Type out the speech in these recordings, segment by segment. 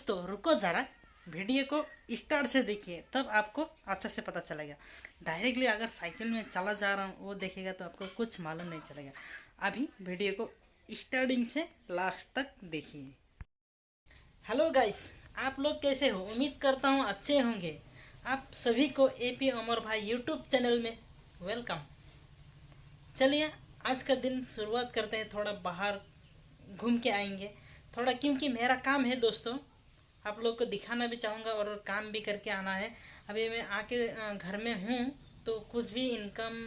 दोस्तों रुको ज़रा, वीडियो को स्टार्ट से देखिए तब आपको अच्छा से पता चलेगा। डायरेक्टली अगर साइकिल में चला जा रहा हूँ वो देखेगा तो आपको कुछ मालूम नहीं चलेगा। अभी वीडियो को स्टार्टिंग से लास्ट तक देखिए। हेलो गाइस, आप लोग कैसे हो? उम्मीद करता हूँ अच्छे होंगे। आप सभी को एपी अमर भाई यूट्यूब चैनल में वेलकम। चलिए आज का दिन शुरुआत करते हैं। थोड़ा बाहर घूम के आएंगे थोड़ा, क्योंकि मेरा काम है दोस्तों, आप लोग को दिखाना भी चाहूँगा और काम भी करके आना है। अभी मैं आके घर में हूँ तो कुछ भी इनकम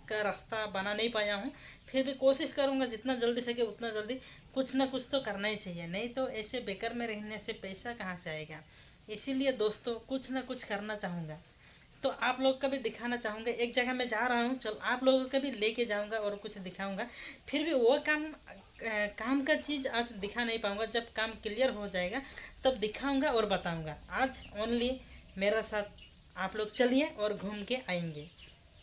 का रास्ता बना नहीं पाया हूँ, फिर भी कोशिश करूँगा जितना जल्दी सके उतना जल्दी। कुछ ना कुछ तो करना ही चाहिए, नहीं तो ऐसे बेकार में रहने से पैसा कहाँ से आएगा। इसीलिए दोस्तों कुछ ना कुछ करना चाहूँगा, तो आप लोग का भी दिखाना चाहूँगा। एक जगह मैं जा रहा हूँ, चल आप लोगों का भी लेके जाऊँगा और कुछ दिखाऊँगा। फिर भी वो काम का चीज़ आज दिखा नहीं पाऊँगा, जब काम क्लियर हो जाएगा तब दिखाऊँगा और बताऊँगा। आज ओनली मेरा साथ आप लोग चलिए और घूम के आएंगे।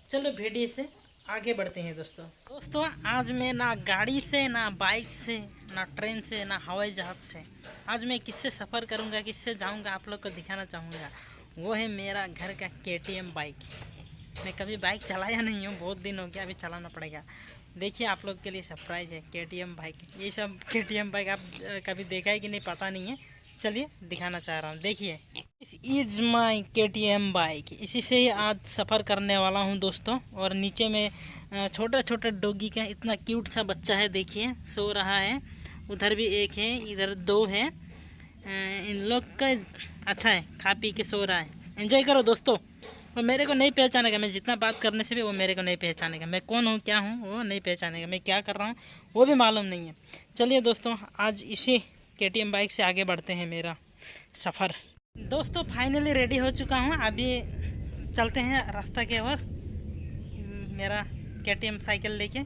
चलो वीडियो से आगे बढ़ते हैं दोस्तों। आज मैं ना गाड़ी से, ना बाइक से, ना ट्रेन से, ना हवाई जहाज़ से, आज मैं किससे सफ़र करूँगा, किससे जाऊँगा, आप लोग को दिखाना चाहूँगा। वो है मेरा घर का KTM बाइक। मैं कभी बाइक चलाया नहीं हूँ, बहुत दिन हो गया, अभी चलाना पड़ेगा। देखिए आप लोग के लिए सरप्राइज़ है KTM बाइक। ये सब KTM बाइक आप कभी देखा है कि नहीं पता नहीं है, चलिए दिखाना चाह रहा हूँ। देखिए, this is my KTM bike. इसी से ही आज सफ़र करने वाला हूँ दोस्तों। और नीचे में छोटा छोटा डॉगी का इतना क्यूट सा बच्चा है, देखिए सो रहा है। उधर भी एक है, इधर दो है। इन लोग का अच्छा है, खा पी के सो रहा है। एंजॉय करो दोस्तों। वो मेरे को नहीं पहचानेगा, मैं जितना बात करने से भी वो मेरे को नहीं पहचानेगा। मैं कौन हूँ, क्या हूँ, वो नहीं पहचानेगा। मैं क्या कर रहा हूँ वो भी मालूम नहीं है। चलिए दोस्तों, आज इसी KTM बाइक से आगे बढ़ते हैं मेरा सफ़र। दोस्तों फाइनली रेडी हो चुका हूँ, अभी चलते हैं रास्ता के ओर। मेरा KTM साइकिल लेके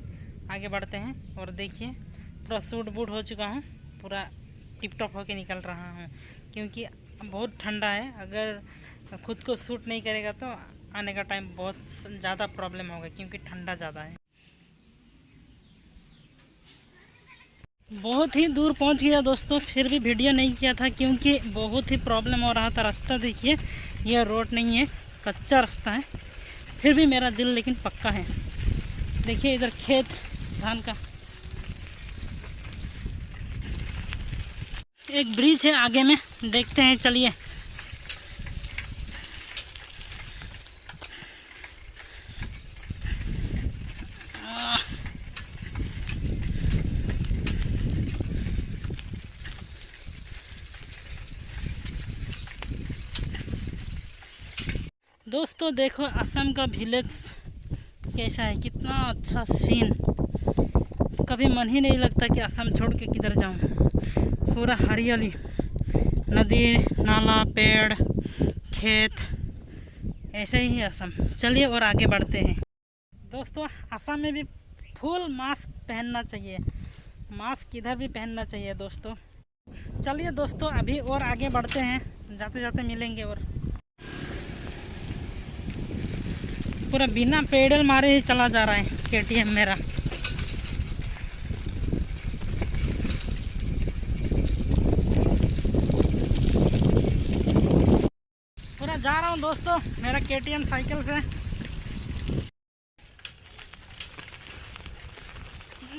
आगे बढ़ते हैं। और देखिए पूरा सूट बूट हो चुका हूँ, पूरा टिप टॉप होके निकल रहा हूँ, क्योंकि बहुत ठंडा है। अगर खुद को सूट नहीं करेगा तो आने का टाइम बहुत ज़्यादा प्रॉब्लम होगा, क्योंकि ठंडा ज़्यादा है। बहुत ही दूर पहुंच गया दोस्तों, फिर भी वीडियो नहीं किया था क्योंकि बहुत ही प्रॉब्लम हो रहा था। रास्ता देखिए, यह रोड नहीं है, कच्चा रास्ता है। फिर भी मेरा दिल लेकिन पक्का है। देखिए इधर खेत धान का, एक ब्रिज है आगे में, देखते हैं चलिए। दोस्तों देखो असम का विलेज कैसा है, कितना अच्छा सीन। कभी मन ही नहीं लगता कि असम छोड़ के किधर जाऊं। पूरा हरियाली, नदी नाला पेड़ खेत, ऐसे ही है असम। चलिए और आगे बढ़ते हैं दोस्तों। असम में भी फुल मास्क पहनना चाहिए, मास्क इधर भी पहनना चाहिए दोस्तों। चलिए दोस्तों अभी और आगे बढ़ते हैं, जाते जाते मिलेंगे। और पूरा बिना पेडल मारे ही चला जा रहा है KTM मेरा। पूरा जा रहा हूँ दोस्तों मेरा KTM साइकिल से।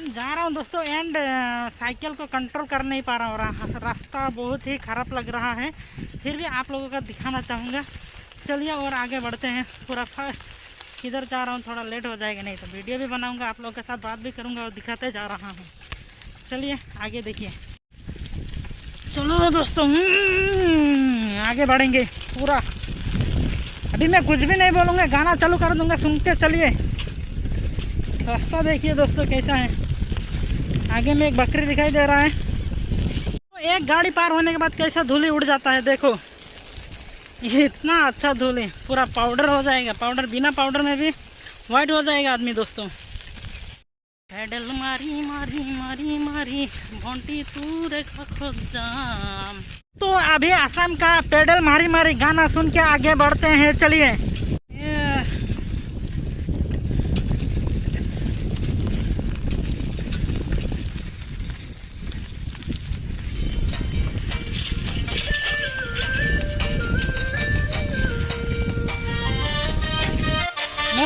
जा रहा हूँ दोस्तों, एंड साइकिल को कंट्रोल कर नहीं पा रहा हूँ। रास्ता बहुत ही ख़राब लग रहा है, फिर भी आप लोगों का दिखाना चाहूँगा। चलिए और आगे बढ़ते हैं। पूरा फास्ट किधर जा रहा हूँ, थोड़ा लेट हो जाएगा, नहीं तो वीडियो भी बनाऊँगा, आप लोगों के साथ बात भी करूँगा और दिखाते जा रहा हूँ। चलिए आगे देखिए। चलो दोस्तों आगे बढ़ेंगे पूरा। अभी मैं कुछ भी नहीं बोलूँगा, गाना चालू कर दूँगा, सुन के चलिए। रास्ता देखिए दोस्तों कैसा है। आगे में एक बकरी दिखाई दे रहा है, तो एक गाड़ी पार होने के बाद कैसा धूली उड़ जाता है। देखो ये इतना अच्छा धूल है, पूरा पाउडर हो जाएगा। पाउडर बिना पाउडर में भी वाइट हो जाएगा आदमी दोस्तों। पैडल मारी मारी मारी मारी भोंटी तू रेखा खोज जाम। तो अभी असम का पैडल मारी मारी गाना सुन के आगे बढ़ते हैं। चलिए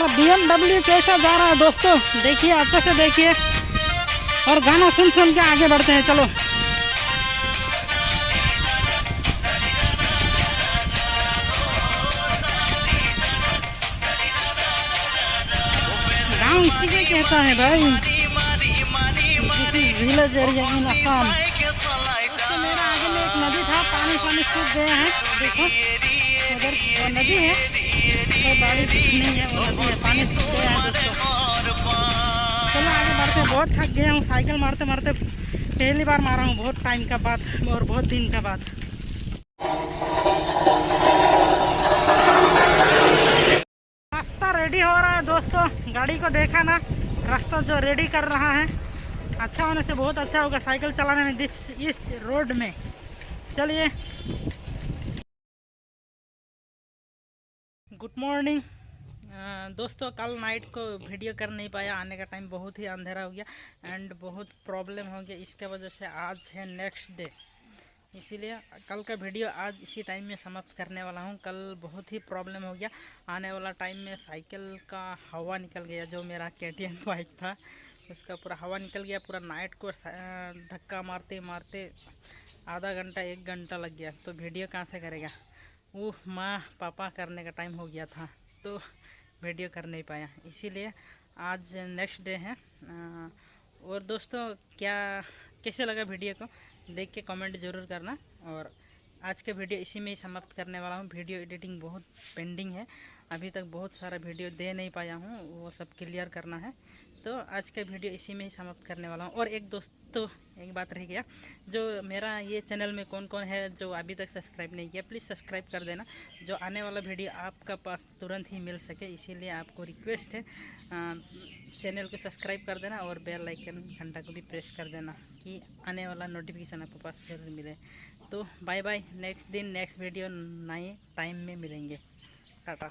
मेरा BMW कैसा जा रहा है दोस्तों, देखिए अच्छे से देखिए और गाना सुन सुन के आगे बढ़ते हैं। चलो गाँव इसी के कहता है भाई, विलेज एरिया इन असम। तो मेरा आगे में एक नदी था, पानी सूख गए हैं, देखो उधर वो नदी है, कोई बारिश नहीं है, वो नदी है, पानी सूख गया है दोस्तों। चलो आगे बढ़ते, बहुत थक गया हूँ साइकिल मारते मारते, पहली बार मारा हूँ बहुत टाइम का बाद और बहुत दिन का बाद। रास्ता रेडी हो रहा है दोस्तों, गाड़ी को देखा ना, रास्ता जो रेडी कर रहा है अच्छा होने से बहुत अच्छा होगा साइकिल चलाने में इस रोड में। चलिए गुड मॉर्निंग दोस्तों, कल नाइट को वीडियो कर नहीं पाया, आने का टाइम बहुत ही अंधेरा हो गया एंड बहुत प्रॉब्लम हो गया, इसके वजह से आज है नेक्स्ट डे, इसीलिए कल का वीडियो आज इसी टाइम में समाप्त करने वाला हूं। कल बहुत ही प्रॉब्लम हो गया, आने वाला टाइम में साइकिल का हवा निकल गया, जो मेरा KTM बाइक था उसका पूरा हवा निकल गया, पूरा नाइट को धक्का मारते मारते आधा घंटा 1 घंटा लग गया, तो वीडियो कहाँ से करेगा, वो माँ पापा करने का टाइम हो गया था तो वीडियो कर नहीं पाया, इसीलिए आज नेक्स्ट डे है। और दोस्तों क्या कैसे लगा वीडियो को देख के कमेंट ज़रूर करना, और आज का वीडियो इसी में ही समाप्त करने वाला हूँ। वीडियो एडिटिंग बहुत पेंडिंग है, अभी तक बहुत सारा वीडियो दे नहीं पाया हूँ, वो सब क्लियर करना है, तो आज का वीडियो इसी में ही समाप्त करने वाला हूँ। और एक दोस्तों एक बात रह गया, जो मेरा ये चैनल में कौन कौन है जो अभी तक सब्सक्राइब नहीं किया, प्लीज़ सब्सक्राइब कर देना, जो आने वाला वीडियो आपका पास तुरंत ही मिल सके, इसीलिए आपको रिक्वेस्ट है चैनल को सब्सक्राइब कर देना और बेल आइकन घंटा को भी प्रेस कर देना कि आने वाला नोटिफिकेशन आपके पास जरूर मिले। तो बाय बाय, नेक्स्ट दिन नेक्स्ट वीडियो नए टाइम में मिलेंगे, टाटा।